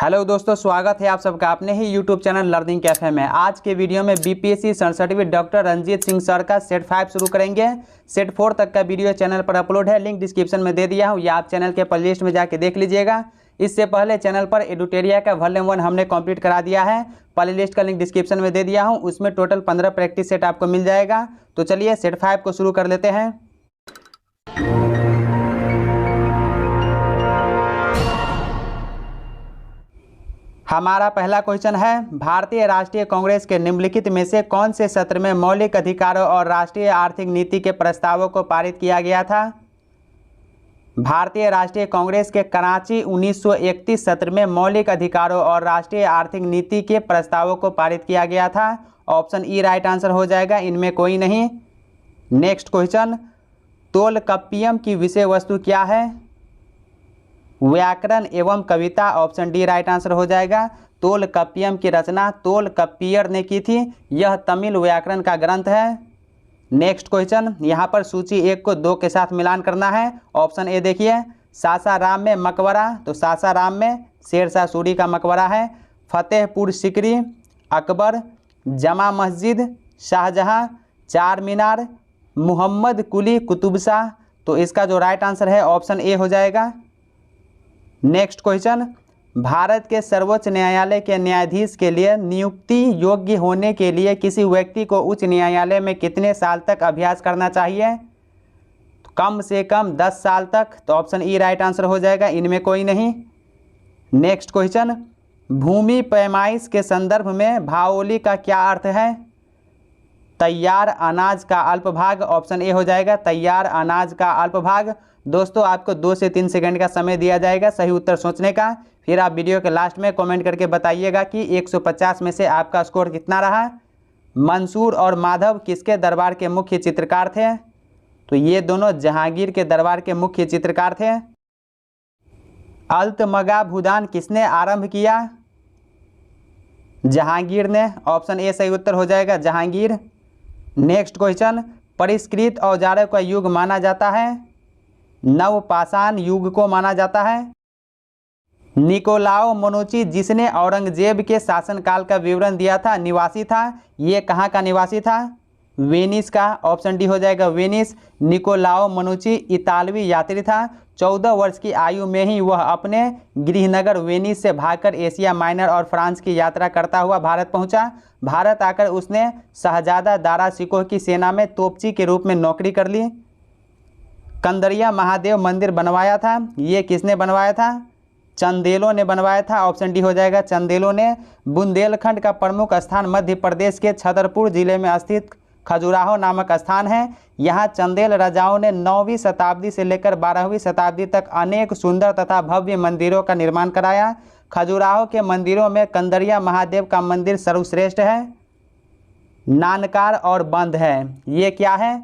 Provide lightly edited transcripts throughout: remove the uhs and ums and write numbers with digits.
Hello दोस्तों, स्वागत है आप सबका अपने ही यूट्यूब चैनल लर्निंग कैफे में। आज के वीडियो में BPSC certificate doctor Ranjit Singh sir का सेट 5 शुरू करेंगे। सेट 4 तक का वीडियो चैनल पर अपलोड है, लिंक डिस्क्रिप्शन में दे दिया हूँ, या आप चैनल के प्लेलिस्ट में जाके देख लीजिएगा। इससे पहले चैनल पर एडुटेरिया का वॉल्यूम 1 हमने कंप्लीट करा दिया है, प्लेलिस्ट का लिंक डिस्क्रिप्शन में दे दिया हूँ। उसमें टोटल 15 प्रैक्टिस सेट आपको मिल जाएगा। तो चलिए सेट 5 को शुरू कर लेते हैं। हमारा पहला क्वेश्चन है, भारतीय राष्ट्रीय कांग्रेस के निम्नलिखित में से कौन से सत्र में मौलिक अधिकारों और राष्ट्रीय आर्थिक नीति के प्रस्तावों को पारित किया गया था? भारतीय राष्ट्रीय कांग्रेस के कराची 1931 सत्र में मौलिक अधिकारों और राष्ट्रीय आर्थिक नीति के प्रस्तावों को पारित किया गया था। ऑप्शन ई राइट आंसर हो जाएगा, इनमें कोई नहीं। नेक्स्ट क्वेश्चन, तोलकप्पियम की विषय वस्तु क्या है? व्याकरण एवं कविता। ऑप्शन डी राइट आंसर हो जाएगा। तोलकप्पियम की रचना तोलकप्पियर ने की थी। यह तमिल व्याकरण का ग्रंथ है। नेक्स्ट क्वेश्चन, यहाँ पर सूची 1 को 2 के साथ मिलान करना है। ऑप्शन ए देखिए, सासाराम में मकबरा, तो सासाराम में शेरशाह सूरी का मकबरा है। फतेहपुर सिकरी, अकबर, जमा मस्जिद, शाहजहां, चार मीनार, मोहम्मद कुली कुतुब शाह। तो इसका जो राइट आंसर है ऑप्शन ए हो जाएगा। नेक्स्ट क्वेश्चन, भारत के सर्वोच्च न्यायालय के न्यायाधीश के लिए नियुक्ति योग्य होने के लिए किसी व्यक्ति को उच्च न्यायालय में कितने साल तक अभ्यास करना चाहिए? तो कम से कम 10 साल तक। तो ऑप्शन ई राइट आंसर हो जाएगा, इनमें कोई नहीं। नेक्स्ट क्वेश्चन, भूमि पैमाइश के संदर्भ में भावोली का क्या अर्थ है? तैयार अनाज का अल्पभाग। ऑप्शन ए हो जाएगा, तैयार अनाज का अल्पभाग। दोस्तों, आपको 2 से 3 सेकंड का समय दिया जाएगा सही उत्तर सोचने का। फिर आप वीडियो के लास्ट में कमेंट करके बताइएगा कि 150 में से आपका स्कोर कितना रहा। मंसूर और माधव किसके दरबार के मुख्य चित्रकार थे? तो ये दोनों जहांगीर के दरबार के मुख्य चित्रकार थे। अल्तमगा भूदान किसने आरंभ किया? जहांगीर ने। ऑप्शन ए सही उत्तर हो जाएगा, जहांगीर। नेक्स्ट क्वेश्चन, परिष्कृत औजारों का युग माना जाता है? नवपाषाण युग को माना जाता है। निकोलाओ मनुची जिसने औरंगजेब के शासनकाल का विवरण दिया था, निवासी था। ये कहाँ का निवासी था? वेनिस का। ऑप्शन डी हो जाएगा, वेनिस। निकोलाओ मनुची इतालवी यात्री था। 14 वर्ष की आयु में ही वह अपने गृहनगर वेनिस से भागकर एशिया माइनर और फ्रांस की यात्रा करता हुआ भारत पहुंचा। भारत आकर उसने शहजादा दारा शिकोह की सेना में तोपची के रूप में नौकरी कर ली। कंदरिया महादेव मंदिर बनवाया था, ये किसने बनवाया था? चंदेलों ने बनवाया था। ऑप्शन डी हो जाएगा, चंदेलों ने। बुंदेलखंड का प्रमुख स्थान मध्य प्रदेश के छतरपुर जिले में स्थित खजुराहो नामक स्थान है। यहाँ चंदेल राजाओं ने 9वीं शताब्दी से लेकर 12वीं शताब्दी तक अनेक सुंदर तथा भव्य मंदिरों का निर्माण कराया। खजुराहो के मंदिरों में कंदरिया महादेव का मंदिर सर्वश्रेष्ठ है। नानकार और बंध है, ये क्या है?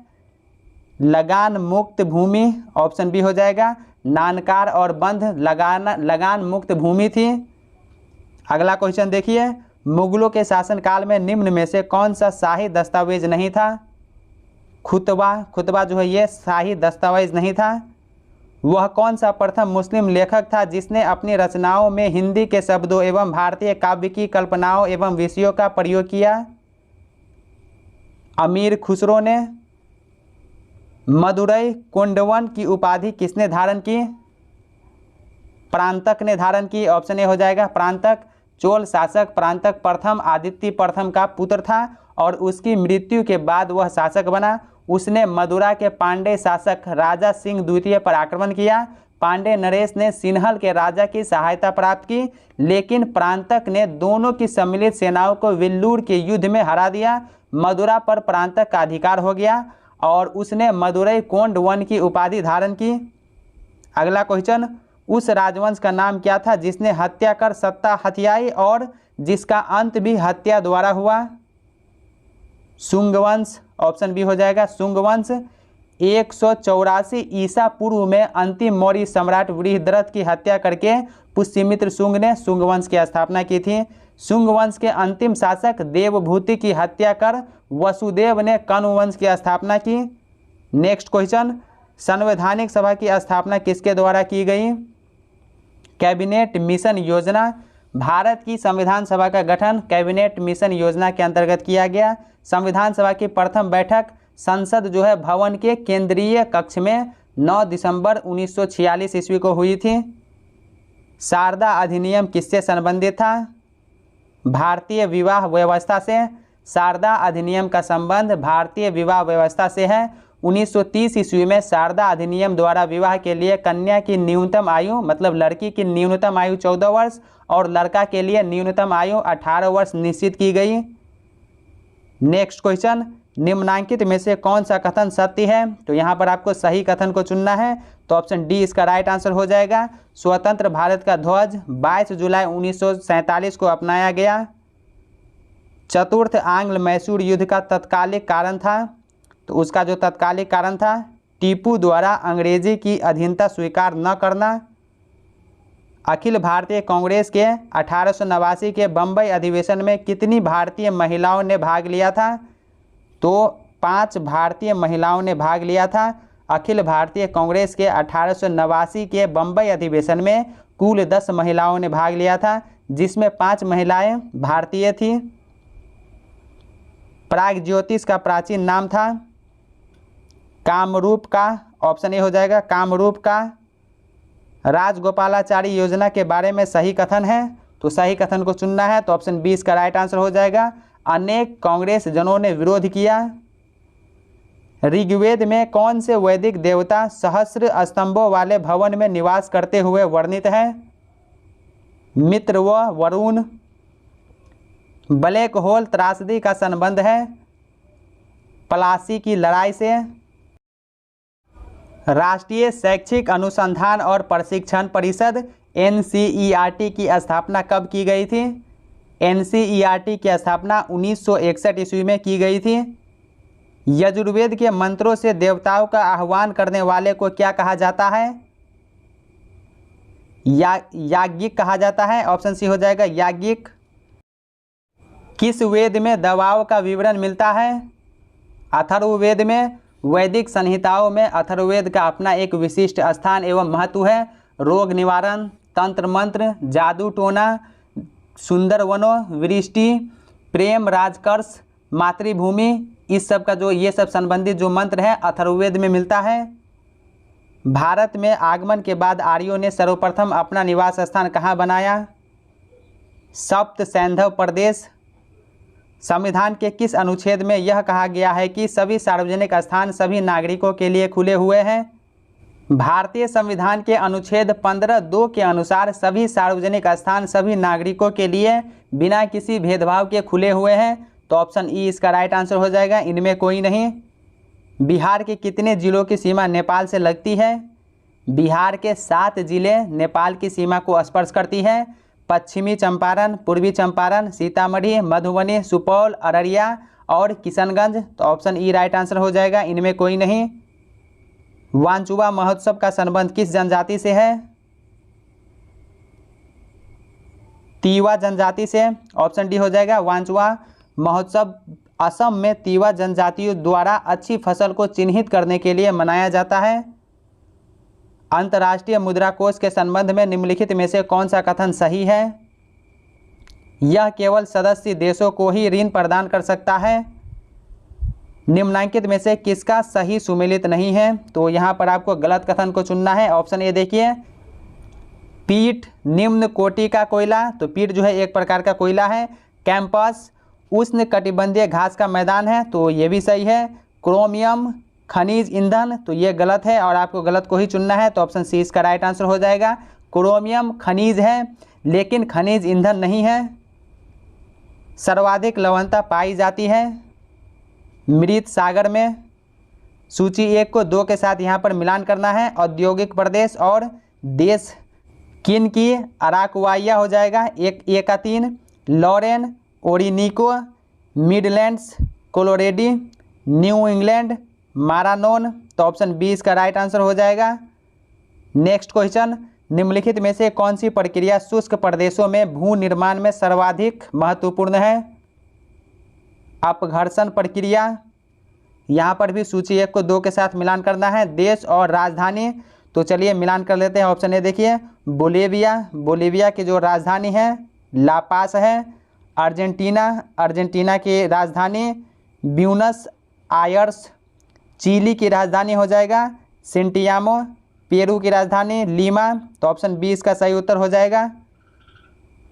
लगान मुक्त भूमि। ऑप्शन बी हो जाएगा, नानकार और बंध लगान मुक्त भूमि थी। अगला क्वेश्चन देखिए, मुगलों के शासनकाल में निम्न में से कौन सा शाही दस्तावेज नहीं था? खुतबा जो है ये शाही दस्तावेज नहीं था। वह कौन सा प्रथम मुस्लिम लेखक था जिसने अपनी रचनाओं में हिंदी के शब्दों एवं भारतीय काव्य की कल्पनाओं एवं विषयों का प्रयोग किया? अमीर खुसरो ने। मदुरई कोंडवन की उपाधि किसने धारण की? प्रांतक ने धारण की। ऑप्शन ए हो जाएगा, प्रांतक। चोल शासक प्रांतक प्रथम आदित्य प्रथम का पुत्र था और उसकी मृत्यु के बाद वह शासक बना। उसने मदुरा के पांडे शासक राजा सिंह द्वितीय पर आक्रमण किया। पांडे नरेश ने सिन्हल के राजा की सहायता प्राप्त की, लेकिन प्रांतक ने दोनों की सम्मिलित सेनाओं को वेल्लूर के युद्ध में हरा दिया। मदुरा पर प्रांतक का अधिकार हो गया और उसने मदुरई कोंड वन की उपाधि धारण की। अगला क्वेश्चन, उस राजवंश का नाम क्या था जिसने हत्या कर सत्ता हथियाई और जिसका अंत भी हत्या द्वारा हुआ? शुंग वंश। ऑप्शन बी हो जाएगा, शुंग वंश। 184 ईसा पूर्व में अंतिम मौर्य सम्राट बृहद्रथ की हत्या करके पुष्यमित्र शुंग ने शुंग वंश की स्थापना की थी। शुंग वंश के अंतिम शासक देवभूति की हत्या कर वसुदेव ने कण्व वंश की स्थापना की। नेक्स्ट क्वेश्चन, संवैधानिक सभा की स्थापना किसके द्वारा की गई? कैबिनेट मिशन योजना भारत की संविधान सभा का गठन कैबिनेट मिशन योजना के अंतर्गत किया गया। संविधान सभा की प्रथम बैठक संसद जो है भवन के केंद्रीय कक्ष में 9 दिसंबर 1946 ईस्वी को हुई थी। शारदा अधिनियम किससे संबंधित था? भारतीय विवाह व्यवस्था से। शारदा अधिनियम का संबंध भारतीय विवाह व्यवस्था से है। 1930 ईस्वी में शारदा अधिनियम द्वारा विवाह के लिए कन्या की न्यूनतम आयु मतलब लड़की की न्यूनतम आयु 14 वर्ष और लड़का के लिए न्यूनतम आयु 18 वर्ष निश्चित की गई। नेक्स्ट क्वेश्चन, निम्नांकित में से कौन सा कथन सत्य है? तो यहाँ पर आपको सही कथन को चुनना है, तो ऑप्शन डी इसका राइट आंसर हो जाएगा। स्वतंत्र भारत का ध्वज 22 जुलाई 1947 को अपनाया गया। चतुर्थ आंग्ल मैसूर युद्ध का तत्कालिक कारण था, तो उसका जो तत्कालिक कारण था टीपू द्वारा अंग्रेजी की अधीनता स्वीकार न करना। अखिल भारतीय कांग्रेस के 1889 के बम्बई अधिवेशन में कितनी भारतीय महिलाओं ने भाग लिया था? तो 5 भारतीय महिलाओं ने भाग लिया था। अखिल भारतीय कांग्रेस के 1889 के बम्बई अधिवेशन में कुल 10 महिलाओं ने भाग लिया था, जिसमें 5 महिलाएं भारतीय थीं। प्रागज्योतिष का प्राचीन नाम था कामरूप का, ऑप्शन ए हो जाएगा कामरूप का। राजगोपालाचारी योजना के बारे में सही कथन है, तो सही कथन को चुनना है, तो ऑप्शन बी इसका राइट आंसर हो जाएगा। अनेक कांग्रेस जनों ने विरोध किया। ऋग्वेद में कौन से वैदिक देवता सहस्र स्तंभों वाले भवन में निवास करते हुए वर्णित है? मित्र व वरुण। ब्लैक होल त्रासदी का संबंध है प्लासी की लड़ाई से। राष्ट्रीय शैक्षिक अनुसंधान और प्रशिक्षण परिषद NCERT की स्थापना कब की गई थी? NCERT की स्थापना 1961 ईस्वी में की गई थी। यजुर्वेद के मंत्रों से देवताओं का आह्वान करने वाले को क्या कहा जाता है? याज्ञिक कहा जाता है, ऑप्शन सी हो जाएगा याज्ञिक। किस वेद में दवाओं का विवरण मिलता है? अथर्ववेद में। वैदिक संहिताओं में अथर्ववेद का अपना एक विशिष्ट स्थान एवं महत्व है। रोग निवारण, तंत्र मंत्र, जादू टोना, सुंदर वनों, वृष्टि, प्रेम, राजकर्ष, मातृभूमि, इस सब का जो ये सब संबंधित जो मंत्र है अथर्ववेद में मिलता है। भारत में आगमन के बाद आर्यों ने सर्वप्रथम अपना निवास स्थान कहाँ बनाया? सप्त सैंधव प्रदेश। संविधान के किस अनुच्छेद में यह कहा गया है कि सभी सार्वजनिक स्थान सभी नागरिकों के लिए खुले हुए हैं? भारतीय संविधान के अनुच्छेद 15(2) के अनुसार सभी सार्वजनिक स्थान सभी नागरिकों के लिए बिना किसी भेदभाव के खुले हुए हैं, तो ऑप्शन ई इसका राइट आंसर हो जाएगा, इनमें कोई नहीं। बिहार के कितने जिलों की सीमा नेपाल से लगती है? बिहार के 7 जिले नेपाल की सीमा को स्पर्श करती है। पश्चिमी चंपारण, पूर्वी चंपारण, सीतामढ़ी, मधुबनी, सुपौल, अररिया और किशनगंज, तो ऑप्शन ई राइट आंसर हो जाएगा, इनमें कोई नहीं। वांचुआ महोत्सव का संबंध किस जनजाति से है? तीवा जनजाति से, ऑप्शन डी हो जाएगा। वांचुआ महोत्सव असम में तीवा जनजातियों द्वारा अच्छी फसल को चिन्हित करने के लिए मनाया जाता है। अंतर्राष्ट्रीय मुद्रा कोष के संबंध में निम्नलिखित में से कौन सा कथन सही है? यह केवल सदस्य देशों को ही ऋण प्रदान कर सकता है। निम्नांकित में से किसका सही सुमेलित नहीं है? तो यहाँ पर आपको गलत कथन को चुनना है। ऑप्शन ए देखिए, पीट निम्न कोटि का कोयला, तो पीट जो है एक प्रकार का कोयला है। कैंपस उष्ण कटिबंधीय घास का मैदान है, तो ये भी सही है। क्रोमियम खनिज ईंधन, तो ये गलत है और आपको गलत को ही चुनना है, तो ऑप्शन सी इसका राइट आंसर हो जाएगा। क्रोमियम खनिज है लेकिन खनिज ईंधन नहीं है। सर्वाधिक लवणता पाई जाती है मृत सागर में। सूची 1 को 2 के साथ यहाँ पर मिलान करना है। औद्योगिक प्रदेश और देश किन की? अराकुआइया हो जाएगा, 1 का 3। लॉरेन, ओरिनिको, मिडलैंड्स, कोलोरेडी, न्यू इंग्लैंड, मारानोन, तो ऑप्शन बी इसका राइट आंसर हो जाएगा। नेक्स्ट क्वेश्चन, निम्नलिखित में से कौन सी प्रक्रिया शुष्क प्रदेशों में भू निर्माण में सर्वाधिक महत्वपूर्ण है? अपघर्षण प्रक्रिया। यहाँ पर भी सूची 1 को 2 के साथ मिलान करना है। देश और राजधानी, तो चलिए मिलान कर लेते हैं। ऑप्शन ए देखिए, बोलिविया। बोलिविया की जो राजधानी है लापास है। अर्जेंटीना की राजधानी ब्यूनस आयर्स। चिली की राजधानी हो जाएगा सेंटियामो। पेरू की राजधानी लीमा। तो ऑप्शन बी इसका सही उत्तर हो जाएगा।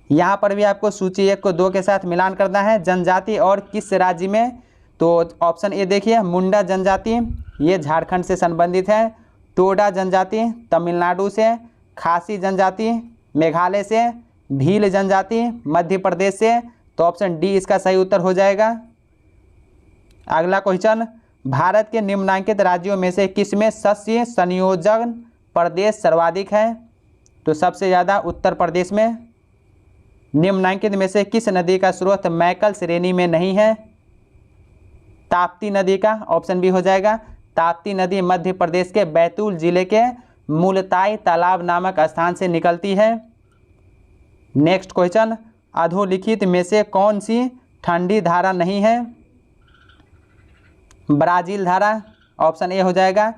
यहाँ पर भी आपको सूची 1 को 2 के साथ मिलान करना है। जनजाति और किस राज्य में, तो ऑप्शन ए देखिए मुंडा जनजाति, ये झारखंड से संबंधित है। टोडा जनजाति तमिलनाडु से। खासी जनजाति मेघालय से। भील जनजाति मध्य प्रदेश से। तो ऑप्शन डी इसका सही उत्तर हो जाएगा। अगला क्वेश्चन, भारत के निम्नलिखित राज्यों में से किसमें शस्य संयोजन प्रदेश सर्वाधिक है? तो सबसे ज़्यादा उत्तर प्रदेश में। निम्नलिखित में से किस नदी का स्रोत मैकल श्रेणी में नहीं है? ताप्ती नदी का, ऑप्शन बी हो जाएगा। ताप्ती नदी मध्य प्रदेश के बैतूल जिले के मुलताई तालाब नामक स्थान से निकलती है। नेक्स्ट क्वेश्चन, अधोलिखित में से कौन सी ठंडी धारा नहीं है? ब्राज़ील धारा, ऑप्शन ए हो जाएगा।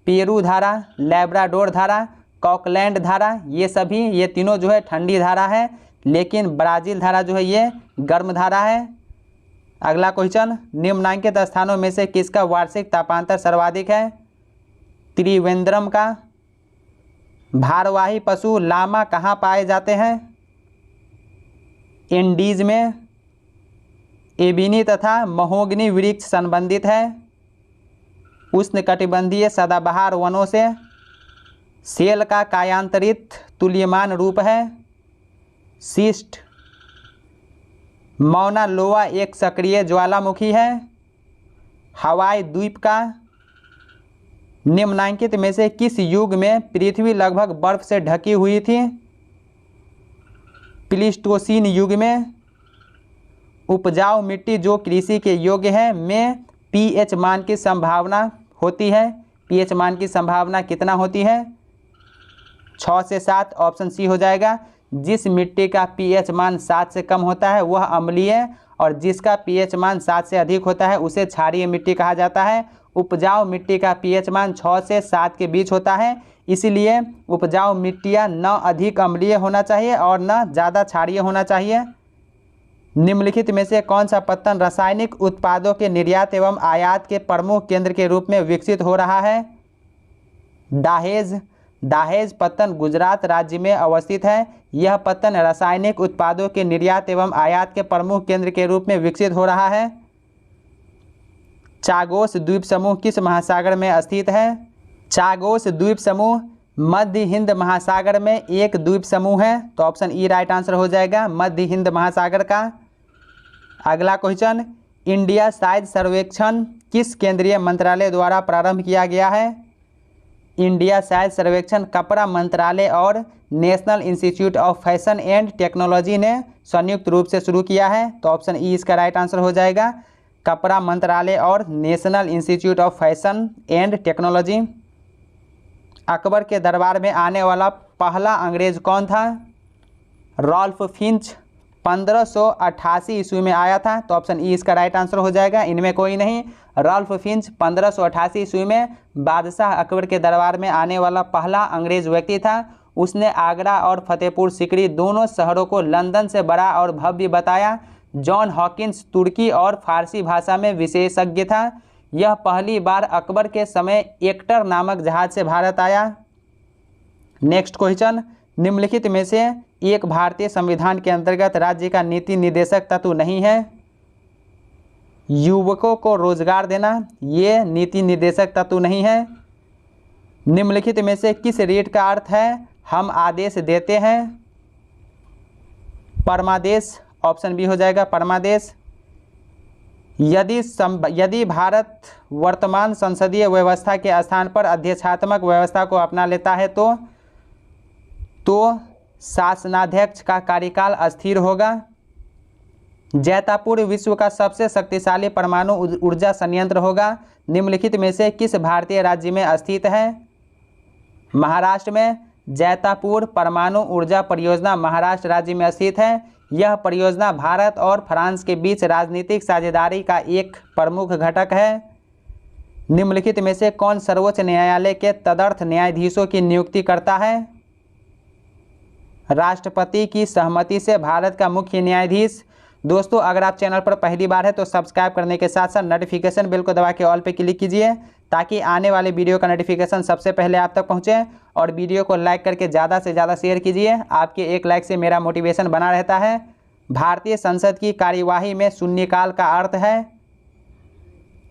पेरू धारा, लैब्राडोर धारा, कॉकलैंड धारा, ये तीनों जो है ठंडी धारा है, लेकिन ब्राज़ील धारा जो है ये गर्म धारा है। अगला क्वेश्चन, निम्नलिखित स्थानों में से किसका वार्षिक तापांतर सर्वाधिक है? त्रिवेंद्रम का। भारवाही पशु लामा कहाँ पाए जाते हैं? एंडीज में। एबिनी तथा महोगनी वृक्ष संबंधित है उष्णकटिबंधीय सदाबहार वनों से। सेल का कायांतरित तुल्यमान रूप है सिस्ट। मौना लोआ एक सक्रिय ज्वालामुखी है। हवाई द्वीप का। निम्नलिखित में से किस युग में पृथ्वी लगभग बर्फ से ढकी हुई थी? प्लीस्टोसीन युग में। उपजाऊ मिट्टी जो कृषि के योग्य है में पीएच मान की संभावना होती है। पीएच मान की संभावना कितना होती है? 6 से 7, ऑप्शन सी हो जाएगा। जिस मिट्टी का पीएच मान 7 से कम होता है वह अम्लीय, और जिसका पीएच मान 7 से अधिक होता है उसे क्षारीय मिट्टी कहा जाता है। उपजाऊ मिट्टी का पीएच मान 6 से 7 के बीच होता है, इसलिए उपजाऊ मिट्टियाँ न अधिक अम्लीय होना चाहिए और न ज़्यादा क्षारीय होना चाहिए। निम्नलिखित में से कौन सा पत्तन रासायनिक उत्पादों के निर्यात एवं आयात के प्रमुख केंद्र के रूप में विकसित हो रहा है? दाहेज पत्तन गुजरात राज्य में अवस्थित है। यह पत्तन रासायनिक उत्पादों के निर्यात एवं आयात के प्रमुख केंद्र के रूप में विकसित हो रहा है। चागोस द्वीप समूह किस महासागर में स्थित है? चागोस द्वीप समूह मध्य हिंद महासागर में एक द्वीप समूह है। तो ऑप्शन ई राइट आंसर हो जाएगा, मध्य हिंद महासागर का। अगला क्वेश्चन, इंडिया साइज सर्वेक्षण किस केंद्रीय मंत्रालय द्वारा प्रारंभ किया गया है? इंडिया साइज सर्वेक्षण कपड़ा मंत्रालय और national institute of fashion and technology ने संयुक्त रूप से शुरू किया है। तो ऑप्शन ई इसका राइट आंसर हो जाएगा, कपड़ा मंत्रालय और national institute of fashion and technology. Akbar के दरबार में आने वाला पहला अंग्रेज कौन था? रॉल्फ फिंच 1588 ईस्वी में आया था। तो ऑप्शन ई इसका राइट आंसर हो जाएगा, इनमें कोई नहीं। रॉल्फ फिंच 1588 ईस्वी में बादशाह अकबर के दरबार में आने वाला पहला अंग्रेज व्यक्ति था। उसने आगरा और फतेहपुर सिकरी दोनों शहरों को लंदन से बड़ा और भव्य बताया। जॉन हॉकिंस तुर्की और फारसी भाषा में विशेषज्ञ था। यह पहली बार अकबर के समय एक्टर नामक जहाज से भारत आया। नेक्स्ट क्वेश्चन, निम्नलिखित में से एक भारतीय संविधान के अंतर्गत राज्य का नीति निर्देशक तत्व नहीं है? युवकों को रोजगार देना, ये नीति निर्देशक तत्व नहीं है। निम्नलिखित में से किस रीट का अर्थ है हम आदेश देते हैं? परमादेश, ऑप्शन बी हो जाएगा, परमादेश। यदि भारत वर्तमान संसदीय व्यवस्था के स्थान पर अध्यक्षात्मक व्यवस्था को अपना लेता है तो शासनाध्यक्ष का कार्यकाल अस्थिर होगा। जैतापुर विश्व का सबसे शक्तिशाली परमाणु ऊर्जा संयंत्र होगा। निम्नलिखित में से किस भारतीय राज्य में स्थित है? महाराष्ट्र में। जैतापुर परमाणु ऊर्जा परियोजना महाराष्ट्र राज्य में स्थित है। यह परियोजना भारत और फ्रांस के बीच राजनीतिक साझेदारी का एक प्रमुख घटक है। निम्नलिखित में से कौन सर्वोच्च न्यायालय के तदर्थ न्यायाधीशों की नियुक्ति करता है? राष्ट्रपति की सहमति से भारत का मुख्य न्यायाधीश। दोस्तों अगर आप चैनल पर पहली बार है तो सब्सक्राइब करने के साथ साथ नोटिफिकेशन बेल को दबा के ऑल पे क्लिक कीजिए ताकि आने वाले वीडियो का नोटिफिकेशन सबसे पहले आप तक पहुंचे। और वीडियो को लाइक करके ज़्यादा से ज़्यादा शेयर कीजिए, आपके एक लाइक से मेरा मोटिवेशन बना रहता है। भारतीय संसद की कार्यवाही में शून्यकाल का अर्थ है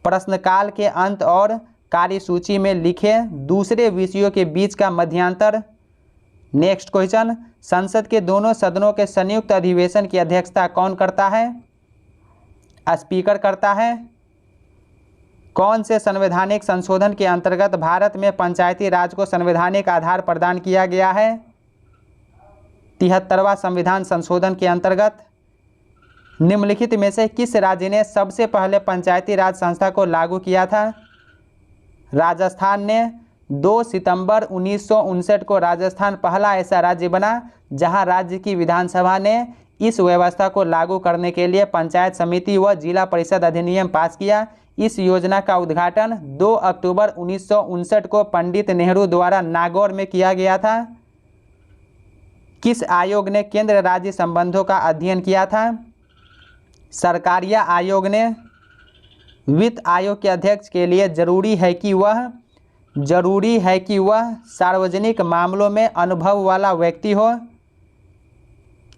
प्रश्नकाल के अंत और कार्यसूची में लिखे दूसरे विषयों के बीच का मध्यांतर। नेक्स्ट क्वेश्चन, संसद के दोनों सदनों के संयुक्त अधिवेशन की अध्यक्षता कौन करता है? स्पीकर करता है। कौन से संवैधानिक संशोधन के अंतर्गत भारत में पंचायती राज को संवैधानिक आधार प्रदान किया गया है? 73वां संविधान संशोधन के अंतर्गत। निम्नलिखित में से किस राज्य ने सबसे पहले पंचायती राज संस्था को लागू किया था? राजस्थान ने। 2 सितंबर 1959 को राजस्थान पहला ऐसा राज्य बना जहां राज्य की विधानसभा ने इस व्यवस्था को लागू करने के लिए पंचायत समिति व जिला परिषद अधिनियम पास किया। इस योजना का उद्घाटन 2 अक्टूबर 1959 को पंडित नेहरू द्वारा नागौर में किया गया था। किस आयोग ने केंद्र राज्य संबंधों का अध्ययन किया था? सरकारिया आयोग ने। वित्त आयोग के अध्यक्ष के लिए जरूरी है कि वह सार्वजनिक मामलों में अनुभव वाला व्यक्ति हो।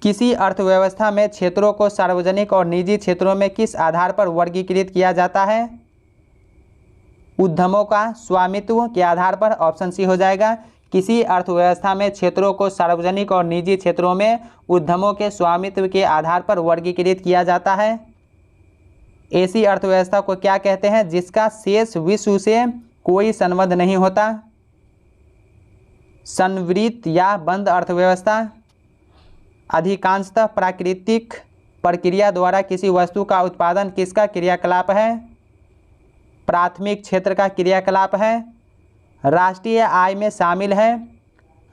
किसी अर्थव्यवस्था में क्षेत्रों को सार्वजनिक और निजी क्षेत्रों में किस आधार पर वर्गीकृत किया जाता है? उद्यमों का स्वामित्व के आधार पर। ऑप्शन सी हो जाएगा। किसी अर्थव्यवस्था में क्षेत्रों को सार्वजनिक और निजी क्षेत्रों में उद्यमों के स्वामित्व के आधार पर वर्गीकृत किया जाता है। ऐसी अर्थव्यवस्था को क्या कहते हैं जिसका शेष विश्व से कोई संबंध नहीं होता? संवृत या बंद अर्थव्यवस्था। अधिकांशतः प्राकृतिक प्रक्रिया द्वारा किसी वस्तु का उत्पादन किसका क्रियाकलाप है? प्राथमिक क्षेत्र का क्रियाकलाप है। राष्ट्रीय आय में शामिल है।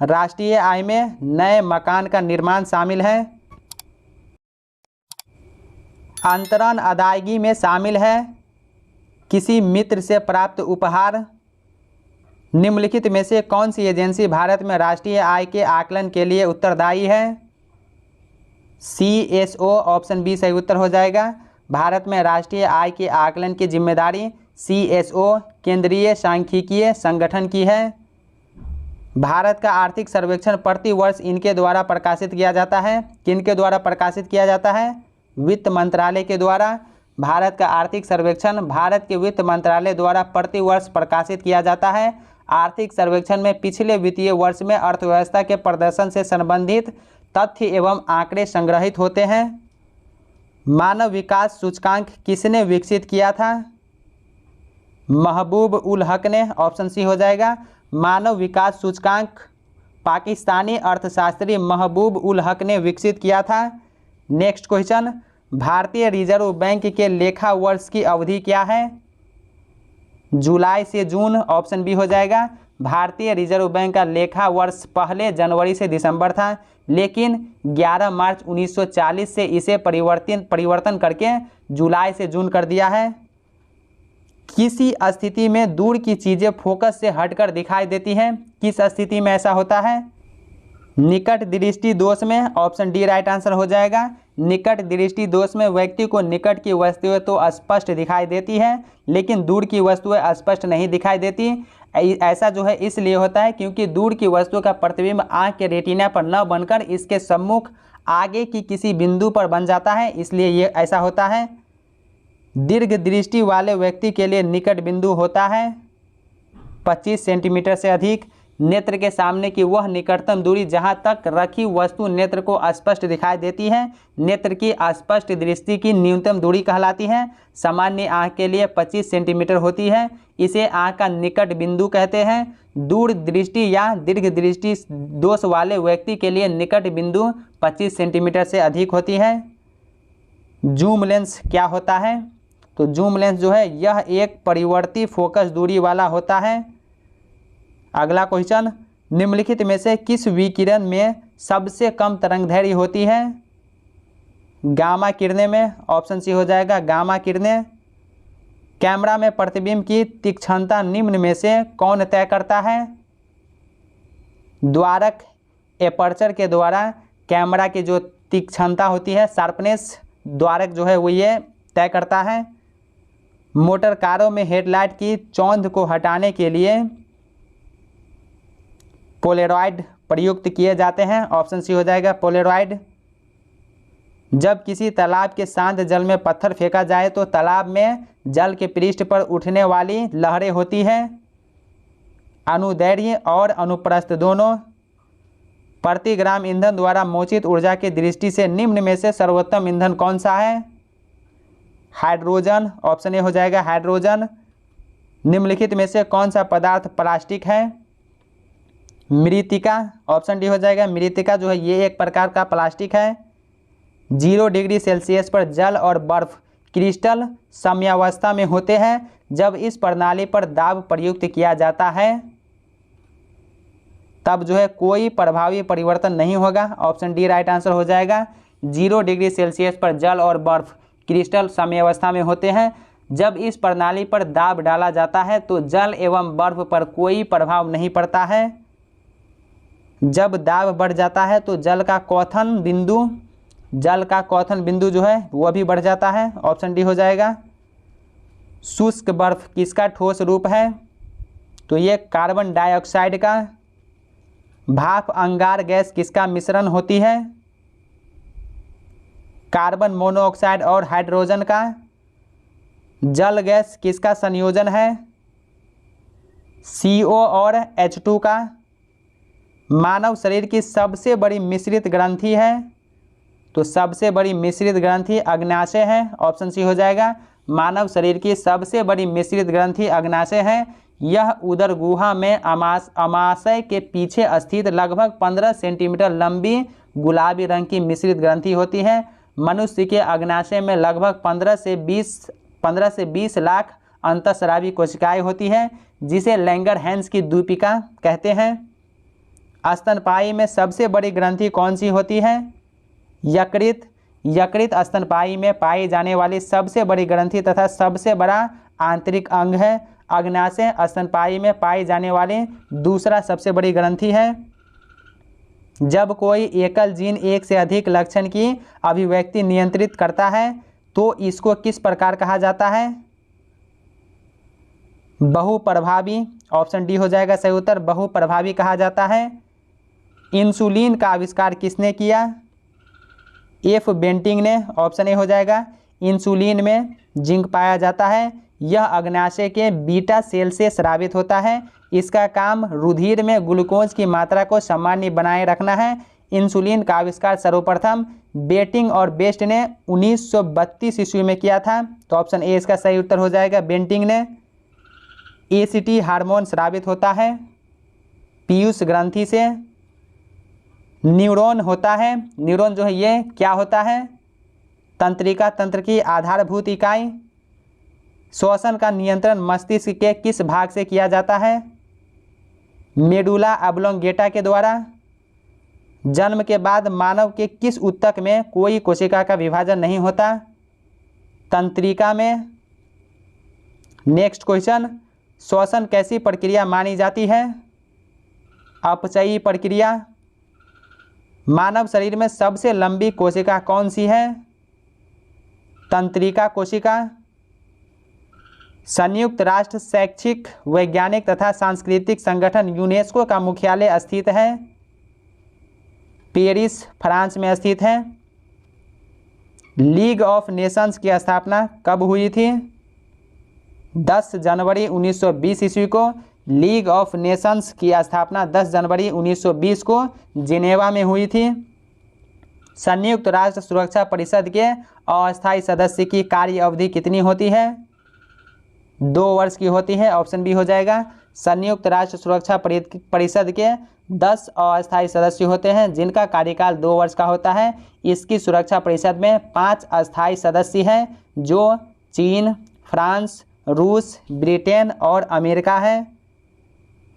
राष्ट्रीय आय में नए मकान का निर्माण शामिल है। अंतरण अदायगी में शामिल है। किसी मित्र से प्राप्त उपहार। निम्नलिखित में से कौन सी एजेंसी भारत में राष्ट्रीय आय के आकलन के लिए उत्तरदायी है? CSO। ऑप्शन बी सही उत्तर हो जाएगा। भारत में राष्ट्रीय आय के आकलन की जिम्मेदारी CSO केंद्रीय सांख्यिकीय संगठन की है। भारत का आर्थिक सर्वेक्षण प्रति वर्ष इनके द्वारा प्रकाशित किया जाता है। किनके द्वारा प्रकाशित किया जाता है? वित्त मंत्रालय के द्वारा। भारत का आर्थिक सर्वेक्षण भारत के वित्त मंत्रालय द्वारा प्रति वर्ष प्रकाशित किया जाता है। आर्थिक सर्वेक्षण में पिछले वित्तीय वर्ष में अर्थव्यवस्था के प्रदर्शन से संबंधित तथ्य एवं आंकड़े संग्रहित होते हैं। मानव विकास सूचकांक किसने विकसित किया था? महबूब उल हक ने। ऑप्शन सी हो जाएगा। मानव विकास सूचकांक पाकिस्तानी अर्थशास्त्री महबूब उल हक ने विकसित किया था। नेक्स्ट क्वेश्चन, भारतीय रिजर्व बैंक के लेखा वर्ष की अवधि क्या है? जुलाई से जून। ऑप्शन बी हो जाएगा। भारतीय रिजर्व बैंक का लेखा वर्ष पहले जनवरी से दिसंबर था, लेकिन 11 मार्च 1940 से इसे परिवर्तन करके जुलाई से जून कर दिया है। किसी स्थिति में दूर की चीज़ें फोकस से हटकर दिखाई देती हैं। किस स्थिति में ऐसा होता है? निकट दृष्टि दोष में। ऑप्शन डी राइट आंसर हो जाएगा। निकट दृष्टि दोष में व्यक्ति को निकट की वस्तुएं तो स्पष्ट दिखाई देती है लेकिन दूर की वस्तुएं स्पष्ट नहीं दिखाई देती। ऐसा जो है इसलिए होता है क्योंकि दूर की वस्तु का प्रतिबिंब आँख के रेटिना पर न बनकर इसके सम्मुख आगे की किसी बिंदु पर बन जाता है, इसलिए ये ऐसा होता है। दीर्घ दृष्टि वाले व्यक्ति के लिए निकट बिंदु होता है 25 सेंटीमीटर से अधिक। नेत्र के सामने की वह निकटतम दूरी जहां तक रखी वस्तु नेत्र को स्पष्ट दिखाई देती है नेत्र की स्पष्ट दृष्टि की न्यूनतम दूरी कहलाती है। सामान्य आँख के लिए 25 सेंटीमीटर होती है, इसे आँख का निकट बिंदु कहते हैं। दूर दृष्टि या दीर्घ दृष्टि दोष वाले व्यक्ति के लिए निकट बिंदु 25 सेंटीमीटर से अधिक होती है। जूम लेंस क्या होता है? तो जूम लेंस जो है यह एक परिवर्ती फोकस दूरी वाला होता है। अगला क्वेश्चन, निम्नलिखित में से किस विकिरण में सबसे कम तरंगदैर्घ्य होती है? गामा किरणें में। ऑप्शन सी हो जाएगा गामा किरणें। कैमरा में प्रतिबिंब की तीक्ष्णता निम्न में से कौन तय करता है? द्वारक एपर्चर के द्वारा कैमरा की जो तीक्ष्णता होती है, शार्पनेस द्वारक जो है वो ये तय करता है। मोटर कारों में हेडलाइट की चौंध को हटाने के लिए पोलेरॉइड प्रयुक्त किए जाते हैं। ऑप्शन सी हो जाएगा पोलेरॉइड। जब किसी तालाब के शांत जल में पत्थर फेंका जाए तो तालाब में जल के पृष्ठ पर उठने वाली लहरें होती हैं अनुदैर्घ्य और अनुप्रस्थ दोनों। प्रति ग्राम ईंधन द्वारा मोचित ऊर्जा की दृष्टि से निम्न में से सर्वोत्तम ईंधन कौन सा है? हाइड्रोजन। ऑप्शन ए हो जाएगा हाइड्रोजन। निम्नलिखित में से कौन सा पदार्थ प्लास्टिक है? मृत्तिका। ऑप्शन डी हो जाएगा मृत्तिका जो है ये एक प्रकार का प्लास्टिक है। 0 डिग्री सेल्सियस पर जल और बर्फ क्रिस्टल साम्यावस्था में होते हैं जब इस प्रणाली पर दाब प्रयुक्त किया जाता है तब जो है कोई प्रभावी परिवर्तन नहीं होगा। ऑप्शन डी राइट आंसर हो जाएगा। 0 डिग्री सेल्सियस पर जल और बर्फ क्रिस्टल साम्यावस्था में होते हैं जब इस प्रणाली पर दाब डाला जाता है तो जल एवं बर्फ पर कोई प्रभाव नहीं पड़ता है। जब दाब बढ़ जाता है तो जल का क्वथन बिंदु जो है वह भी बढ़ जाता है। ऑप्शन डी हो जाएगा। शुष्क बर्फ किसका ठोस रूप है? तो ये कार्बन डाइऑक्साइड का। भाप अंगार गैस किसका मिश्रण होती है? कार्बन मोनोऑक्साइड और हाइड्रोजन का। जल गैस किसका संयोजन है? CO और H2 का। मानव शरीर की सबसे बड़ी मिश्रित ग्रंथि है? तो सबसे बड़ी मिश्रित ग्रंथि अग्नाशय है। ऑप्शन सी हो जाएगा। मानव शरीर की सबसे बड़ी मिश्रित ग्रंथि अग्नाशय है। यह उदर गुहा में अमाशय के पीछे स्थित लगभग 15 सेंटीमीटर लंबी गुलाबी रंग की मिश्रित ग्रंथि होती है। मनुष्य के अग्नाशय में लगभग 15 से 20 लाख अंतःस्रावी कोशिकाएं होती हैं जिसे लैंगरहैंस की द्वीपिका कहते हैं। स्तनपायी में सबसे बड़ी ग्रंथि कौन सी होती है? यकृत स्तनपायी में पाई जाने वाली सबसे बड़ी ग्रंथि तथा सबसे बड़ा आंतरिक अंग है। अग्नाशय स्तनपायी में पाई जाने वाली दूसरा सबसे बड़ी ग्रंथि है। जब कोई एकल जीन एक से अधिक लक्षण की अभिव्यक्ति नियंत्रित करता है तो इसको किस प्रकार कहा जाता है? बहुप्रभावी। ऑप्शन डी हो जाएगा सही उत्तर। बहुप्रभावी कहा जाता है। इंसुलिन का आविष्कार किसने किया? एफ बेंटिंग ने। ऑप्शन ए हो जाएगा। इंसुलिन में जिंक पाया जाता है। यह अग्नाशय के बीटा सेल से स्रावित होता है। इसका काम रुधिर में ग्लूकोज की मात्रा को सामान्य बनाए रखना है। इंसुलिन का आविष्कार सर्वप्रथम बेंटिंग और बेस्ट ने 1932 ईस्वी में किया था। तो ऑप्शन ए इसका सही उत्तर हो जाएगा बेंटिंग ने। ACT हार्मोन स्रावित होता है पीयूष ग्रंथि से। न्यूरॉन होता है। न्यूरॉन जो है ये क्या होता है? तंत्रिका तंत्र की आधारभूत इकाई। श्वसन का नियंत्रण मस्तिष्क के किस भाग से किया जाता है? मेडुला ऑब्लोंगेटा के द्वारा। जन्म के बाद मानव के किस ऊतक में कोई कोशिका का विभाजन नहीं होता? तंत्रिका में। नेक्स्ट क्वेश्चन, श्वसन कैसी प्रक्रिया मानी जाती है? अपचयी प्रक्रिया। मानव शरीर में सबसे लंबी कोशिका कौन सी है? तंत्रिका कोशिका। संयुक्त राष्ट्र शैक्षिक वैज्ञानिक तथा सांस्कृतिक संगठन यूनेस्को का मुख्यालय स्थित है पेरिस, फ्रांस में स्थित है। लीग ऑफ नेशंस की स्थापना कब हुई थी? 10 जनवरी 1920 ईस्वी को लीग ऑफ नेशंस की स्थापना 10 जनवरी 1920 को जिनेवा में हुई थी। संयुक्त राष्ट्र सुरक्षा परिषद के अस्थायी सदस्य की कार्य अवधि कितनी होती है? 2 वर्ष की होती है। ऑप्शन बी हो जाएगा। संयुक्त राष्ट्र सुरक्षा परिषद के 10 अस्थायी सदस्य होते हैं जिनका कार्यकाल 2 वर्ष का होता है। इसकी सुरक्षा परिषद में 5 अस्थायी सदस्य हैं जो चीन, फ्रांस, रूस, ब्रिटेन और अमेरिका है।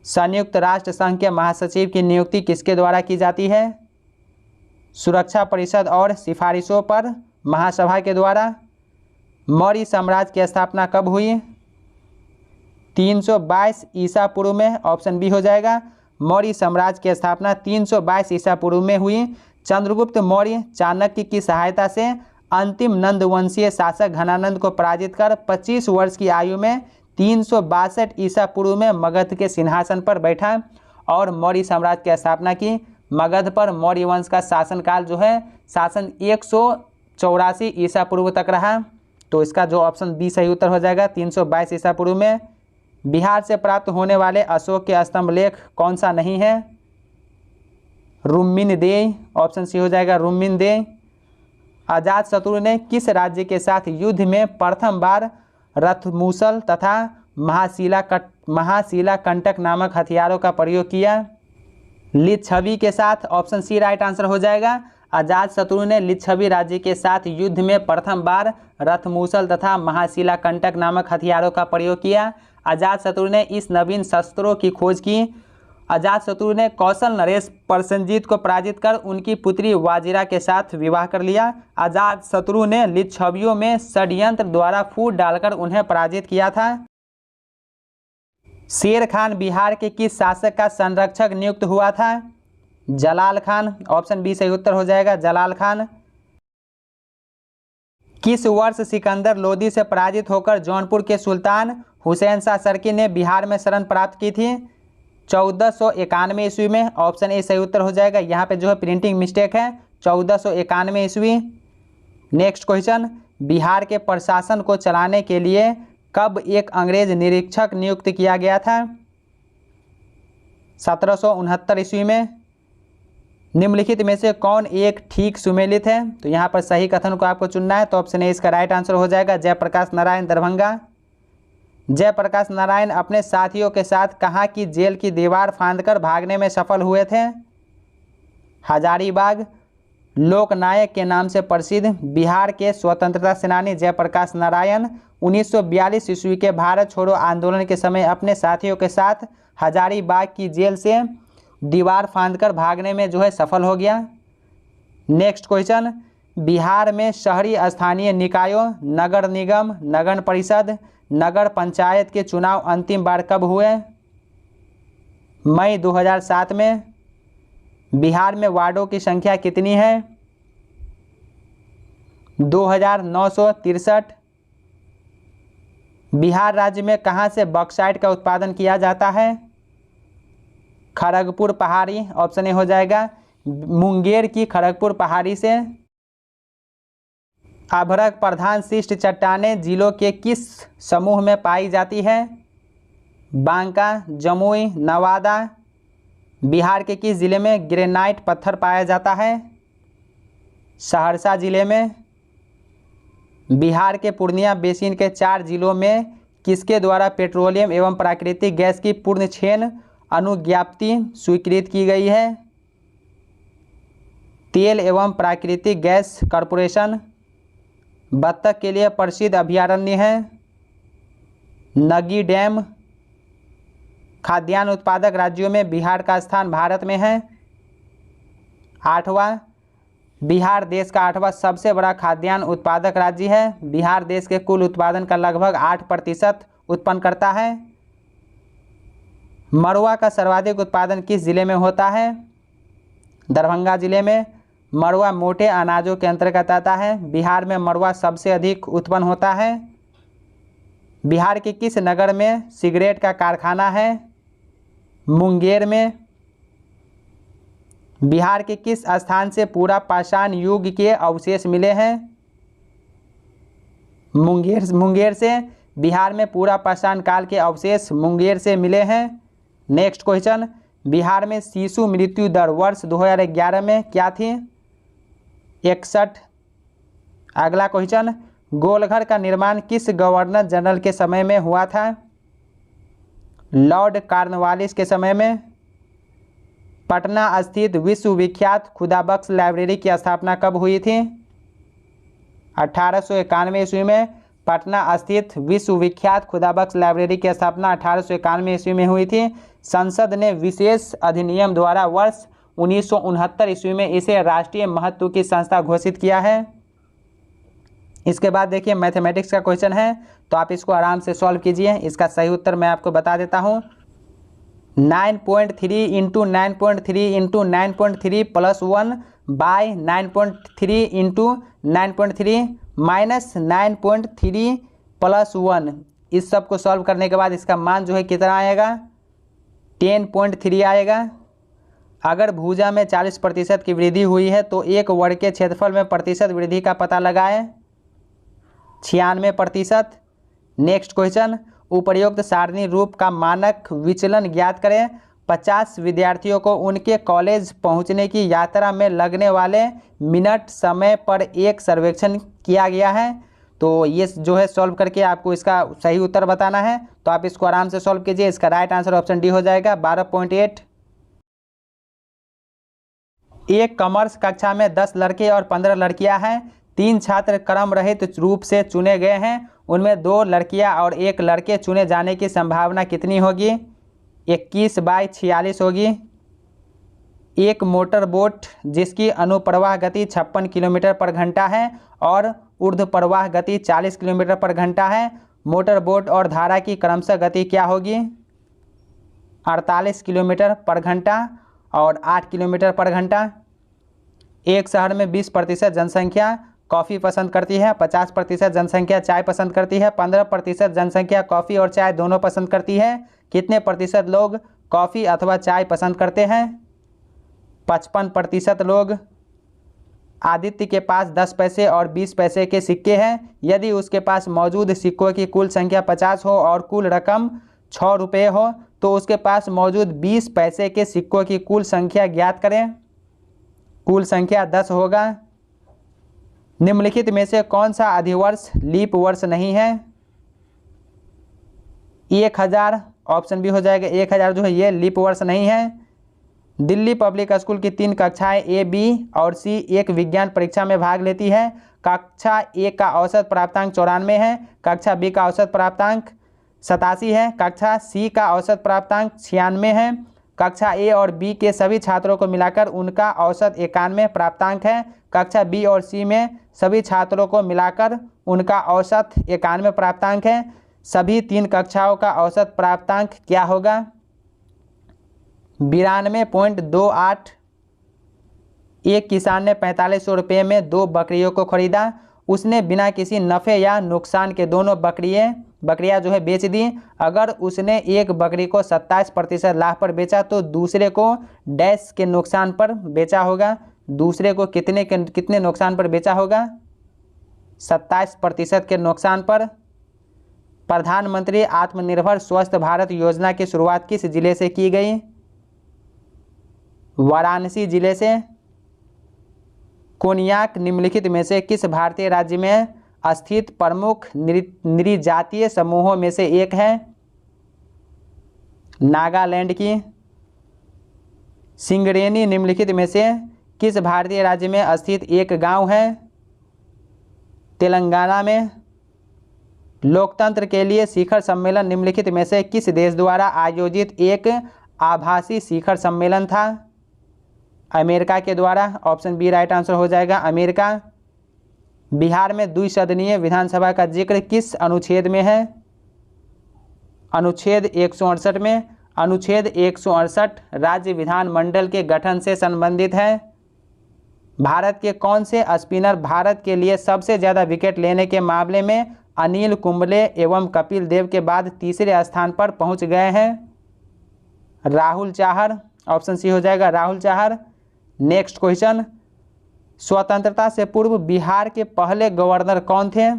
संयुक्त राष्ट्र संघ के महासचिव की नियुक्ति किसके द्वारा की जाती है? सुरक्षा परिषद और सिफारिशों पर महासभा के द्वारा। मौर्य साम्राज्य की स्थापना कब हुई? 322 ईसा पूर्व में। ऑप्शन बी हो जाएगा। मौर्य साम्राज्य की स्थापना 322 ईसा पूर्व में हुई। चंद्रगुप्त मौर्य चाणक्य की सहायता से अंतिम नंदवंशीय शासक घनानंद को पराजित कर 25 वर्ष की आयु में 362 ईसा पूर्व में मगध के सिंहासन पर बैठा और मौर्य साम्राज्य की स्थापना की। मगध पर मौर्य वंश का शासनकाल जो है शासन 184 ईसा पूर्व तक रहा। तो इसका जो ऑप्शन बी सही उत्तर हो जाएगा 322 ईसा पूर्व में। बिहार से प्राप्त होने वाले अशोक के स्तंभ लेख कौन सा नहीं है? रुम्मीनदेय, ऑप्शन सी हो जाएगा रुम्मीनदेय। अजातशत्रु ने किस राज्य के साथ युद्ध में प्रथम बार रथमूसल तथा महाशिलाकंटक नामक हथियारों का प्रयोग किया? लिच्छवी के साथ, ऑप्शन सी राइट आंसर हो जाएगा। अजातशत्रु ने लिच्छवी राज्य के साथ युद्ध में प्रथम बार रथमूसल तथा महाशिलाकंटक नामक हथियारों का प्रयोग किया। अजातशत्रु ने इस नवीन शस्त्रों की खोज की। अजातशत्रु ने कौशल नरेश प्रसेनजीत को पराजित कर उनकी पुत्री वाजिरा के साथ विवाह कर लिया। अजातशत्रु ने लिच्छवियों में षड्यंत्र द्वारा फूट डालकर उन्हें पराजित किया था। शेर खान बिहार के किस शासक का संरक्षक नियुक्त हुआ था? जलाल खान, ऑप्शन बी सही उत्तर हो जाएगा जलाल खान। किस वर्ष सिकंदर लोदी से पराजित होकर जौनपुर के सुल्तान हुसैन शाह सरकी ने बिहार में शरण प्राप्त की थी? 1491 ईस्वी में, ऑप्शन ए सही उत्तर हो जाएगा। यहाँ पे जो है प्रिंटिंग मिस्टेक है, 1491 ईस्वी। नेक्स्ट क्वेश्चन, बिहार के प्रशासन को चलाने के लिए कब एक अंग्रेज निरीक्षक नियुक्त किया गया था? 1769 ईस्वी में। निम्नलिखित में से कौन एक ठीक सुमेलित है? तो यहाँ पर सही कथन को आपको चुनना है, तो ऑप्शन ए इसका राइट आंसर हो जाएगा जयप्रकाश नारायण दरभंगा। जयप्रकाश नारायण अपने साथियों के साथ कहाँ की जेल की दीवार फांदकर भागने में सफल हुए थे? हजारीबाग। लोकनायक के नाम से प्रसिद्ध बिहार के स्वतंत्रता सेनानी जयप्रकाश नारायण 1942 ईस्वी के भारत छोड़ो आंदोलन के समय अपने साथियों के साथ हजारीबाग की जेल से दीवार फांदकर भागने में जो है सफल हो गया। नेक्स्ट क्वेश्चन, बिहार में शहरी स्थानीय निकायों, नगर निगम, नगर परिषद, नगर पंचायत के चुनाव अंतिम बार कब हुए? मई 2007 में। बिहार में वार्डों की संख्या कितनी है? 2963। बिहार राज्य में कहाँ से बॉक्साइट का उत्पादन किया जाता है? खड़गपुर पहाड़ी, ऑप्शन ए हो जाएगा मुंगेर की खड़गपुर पहाड़ी से। अभ्रक प्रधान शिष्ट चट्टानें जिलों के किस समूह में पाई जाती है? बांका, जमुई, नवादा। बिहार के किस जिले में ग्रेनाइट पत्थर पाया जाता है? सहरसा जिले में। बिहार के पूर्णिया बेसिन के 4 जिलों में किसके द्वारा पेट्रोलियम एवं प्राकृतिक गैस की पूर्ण छेन अनुज्ञप्ति स्वीकृत की गई है? तेल एवं प्राकृतिक गैस कॉरपोरेशन। बत्तख के लिए प्रसिद्ध अभयारण्य है नगी डैम। खाद्यान्न उत्पादक राज्यों में बिहार का स्थान भारत में है 8वां। बिहार देश का 8वां सबसे बड़ा खाद्यान्न उत्पादक राज्य है। बिहार देश के कुल उत्पादन का लगभग 8% उत्पन्न करता है। मड़ुआ का सर्वाधिक उत्पादन किस जिले में होता है? दरभंगा जिले में। मड़ुआ मोटे अनाजों के अंतर्गत आता है। बिहार में मड़ुआ सबसे अधिक उत्पन्न होता है। बिहार के किस नगर में सिगरेट का कारखाना है? मुंगेर में। बिहार के किस स्थान से पूरा पाषाण युग के अवशेष मिले हैं? मुंगेर से। बिहार में पूरा पाषाण काल के अवशेष मुंगेर से मिले हैं। नेक्स्ट क्वेश्चन, बिहार में शिशु मृत्यु दर वर्ष 2011 में क्या थी? 61। अगला क्वेश्चन, गोलघर का निर्माण किस गवर्नर जनरल के समय में हुआ था? लॉर्ड कॉर्नवालिस के समय में। पटना स्थित विश्वविख्यात खुदाबख्श लाइब्रेरी की स्थापना कब हुई थी? 1891 ईस्वी में। पटना स्थित विश्वविख्यात खुदाबख्श लाइब्रेरी की स्थापना 1891 ईस्वी में हुई थी। संसद ने विशेष अधिनियम द्वारा वर्ष 1969 ईस्वी में इसे राष्ट्रीय महत्व की संस्था घोषित किया है। इसके बाद देखिए मैथमेटिक्स का क्वेश्चन है, तो आप इसको आराम से सॉल्व कीजिए। इसका सही उत्तर मैं आपको बता देता हूँ। 9.3 into 9.3 into 9.3 plus 1 by 9.3 into 9.3 minus 9.3 plus 1। इस सब को सॉल्व करने के बाद इसका मान जो है कितना आएगा, 10.3 आएगा। अगर भुजा में 40% की वृद्धि हुई है तो एक वर्ग के क्षेत्रफल में प्रतिशत वृद्धि का पता लगाएं, 96%। नेक्स्ट क्वेश्चन, उपर्युक्त सारणी रूप का मानक विचलन ज्ञात करें। 50 विद्यार्थियों को उनके कॉलेज पहुंचने की यात्रा में लगने वाले मिनट समय पर एक सर्वेक्षण किया गया है। तो ये जो है सॉल्व करके आपको इसका सही उत्तर बताना है। तो आप इसको आराम से सॉल्व कीजिए। इसका राइट आंसर ऑप्शन डी हो जाएगा, 12.8। एक कॉमर्स कक्षा में 10 लड़के और 15 लड़कियां हैं। 3 छात्र क्रम रहित रूप से चुने गए हैं। उनमें 2 लड़कियां और 1 लड़के चुने जाने की संभावना कितनी होगी, 21/46 होगी। एक मोटर बोट जिसकी अनुप्रवाह गति 56 किलोमीटर पर घंटा है और ऊर्ध्वप्रवाह गति 40 किलोमीटर पर घंटा है। मोटर बोट और धारा की क्रमशः गति क्या होगी, 48 किलोमीटर पर घंटा और 8 किलोमीटर पर घंटा। एक शहर में 20% जनसंख्या कॉफ़ी पसंद करती है, 50% जनसंख्या चाय पसंद करती है, 15% जनसंख्या कॉफ़ी और चाय दोनों पसंद करती है। कितने प्रतिशत लोग कॉफ़ी अथवा चाय पसंद करते हैं, 55% लोग। आदित्य के पास 10 पैसे और 20 पैसे के सिक्के हैं। यदि उसके पास मौजूद सिक्कों की कुल संख्या 50 हो और कुल रकम 6 रुपये हो तो उसके पास मौजूद 20 पैसे के सिक्कों की कुल संख्या ज्ञात करें। कुल संख्या 10 होगा। निम्नलिखित में से कौन सा अधिवर्ष लीप वर्ष नहीं है, 1000 ऑप्शन बी हो जाएगा। 1000 जो है ये लीप वर्ष नहीं है। दिल्ली पब्लिक स्कूल की 3 कक्षाएं ए, बी और सी एक विज्ञान परीक्षा में भाग लेती है। कक्षा ए का औसत प्राप्तांक 94 है, कक्षा बी का औसत प्राप्तांक 87 है, कक्षा सी का औसत प्राप्तांक 96 है। कक्षा ए और बी के सभी छात्रों को मिलाकर उनका औसत 91 प्राप्तांक है। कक्षा बी और सी में सभी छात्रों को मिलाकर उनका औसत 91 प्राप्तांक है। सभी 3 कक्षाओं का औसत प्राप्तांक क्या होगा, 92.28। एक किसान ने 4500 रुपये में 2 बकरियों को खरीदा। उसने बिना किसी नफ़े या नुकसान के दोनों बकरियां जो है बेच दी। अगर उसने एक बकरी को 27% लाभ पर बेचा तो दूसरे को डैश के नुकसान पर बेचा होगा। दूसरे को कितने नुकसान पर बेचा होगा, 27% के नुकसान पर। प्रधानमंत्री आत्मनिर्भर स्वस्थ भारत योजना की शुरुआत किस जिले से की गई, वाराणसी जिले से। कोनियाक निम्नलिखित में से किस भारतीय राज्य में स्थित प्रमुख नृजातीय समूहों में से एक है, नागालैंड की। सिंगरेनी निम्नलिखित में से किस भारतीय राज्य में स्थित एक गांव है, तेलंगाना में। लोकतंत्र के लिए शिखर सम्मेलन निम्नलिखित में से किस देश द्वारा आयोजित एक आभासी शिखर सम्मेलन था, अमेरिका के द्वारा। ऑप्शन बी राइट आंसर हो जाएगा, अमेरिका। बिहार में द्विसदनीय विधानसभा का जिक्र किस अनुच्छेद में है, अनुच्छेद 168 में। अनुच्छेद 168 राज्य विधानमंडल के गठन से संबंधित है। भारत के कौन से स्पिनर भारत के लिए सबसे ज़्यादा विकेट लेने के मामले में अनिल कुंबले एवं कपिल देव के बाद तीसरे स्थान पर पहुंच गए हैं, राहुल चाहर। ऑप्शन सी हो जाएगा, राहुल चाहर। नेक्स्ट क्वेश्चन, स्वतंत्रता से पूर्व बिहार के पहले गवर्नर कौन थे,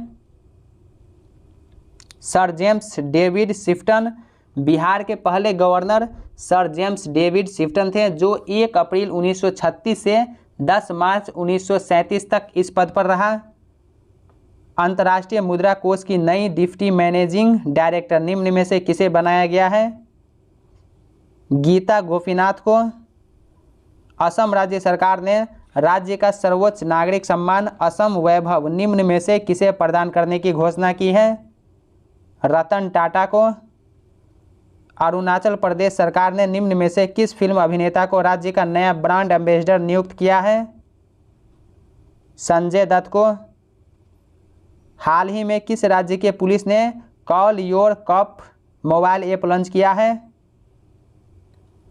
सर जेम्स डेविड शिफ्टन। बिहार के पहले गवर्नर सर जेम्स डेविड शिफ्टन थे, जो 1 अप्रैल 1936 से 10 मार्च 1937 तक इस पद पर रहा। अंतर्राष्ट्रीय मुद्रा कोष की नई डिप्टी मैनेजिंग डायरेक्टर निम्न में से किसे बनाया गया है, गीता गोपीनाथ को। असम राज्य सरकार ने राज्य का सर्वोच्च नागरिक सम्मान असम वैभव निम्न में से किसे प्रदान करने की घोषणा की है, रतन टाटा को। अरुणाचल प्रदेश सरकार ने निम्न में से किस फिल्म अभिनेता को राज्य का नया ब्रांड एम्बेसडर नियुक्त किया है, संजय दत्त को। हाल ही में किस राज्य के पुलिस ने call your cop mobile app launch किया है,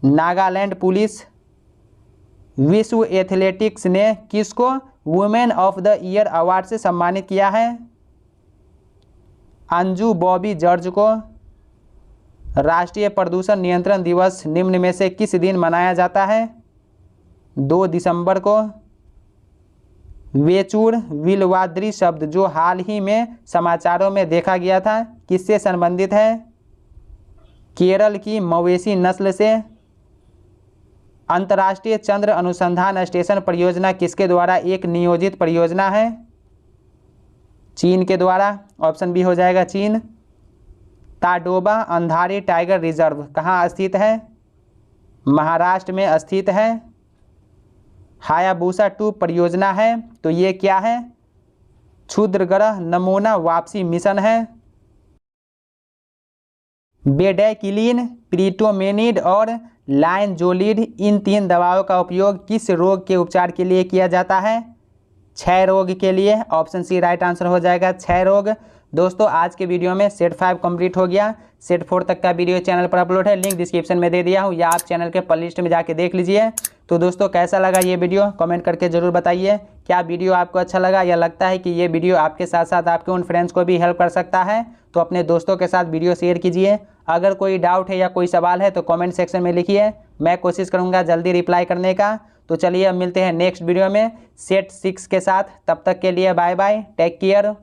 नागालैंड पुलिस। विश्व एथलेटिक्स ने किसको women of the year award से सम्मानित किया है? अंजू बॉबी जॉर्ज को। राष्ट्रीय प्रदूषण नियंत्रण दिवस निम्न में से किस दिन मनाया जाता है? 2 दिसंबर को। वेचूर विलवाद्री शब्द जो हाल ही में समाचारों में देखा गया था किससे संबंधित है? केरल की मवेशी नस्ल से। अंतर्राष्ट्रीय चंद्र अनुसंधान स्टेशन परियोजना किसके द्वारा एक नियोजित परियोजना है? चीन के द्वारा। ऑप्शन बी हो जाएगा चीन। ताडोबा अंधारी टाइगर रिजर्व कहाँ स्थित है? महाराष्ट्र में स्थित है। हायाबुसा 2 परियोजना है तो ये क्या है? क्षुद्रग्रह नमूना वापसी मिशन है। बेडैक्विलिन, प्रीटोमेनिड और लाइनजोलिड इन 3 दवाओं का उपयोग किस रोग के उपचार के लिए किया जाता है? क्षय रोग के लिए। ऑप्शन सी राइट आंसर हो जाएगा क्षय रोग। दोस्तों आज के वीडियो में सेट 5 कंप्लीट हो गया। सेट 4 तक का वीडियो चैनल पर अपलोड है, लिंक डिस्क्रिप्शन में दे दिया हूँ या आप चैनल के प्लेलिस्ट में जाके देख लीजिए। तो दोस्तों कैसा लगा ये वीडियो कमेंट करके ज़रूर बताइए। क्या वीडियो आपको अच्छा लगा या लगता है कि ये वीडियो आपके साथ साथ आपके उन फ्रेंड्स को भी हेल्प कर सकता है तो अपने दोस्तों के साथ वीडियो शेयर कीजिए। अगर कोई डाउट है या कोई सवाल है तो कमेंट सेक्शन में लिखिए, मैं कोशिश करूँगा जल्दी रिप्लाई करने का। तो चलिए अब मिलते हैं नेक्स्ट वीडियो में सेट 6 के साथ। तब तक के लिए बाय बाय, टेक केयर।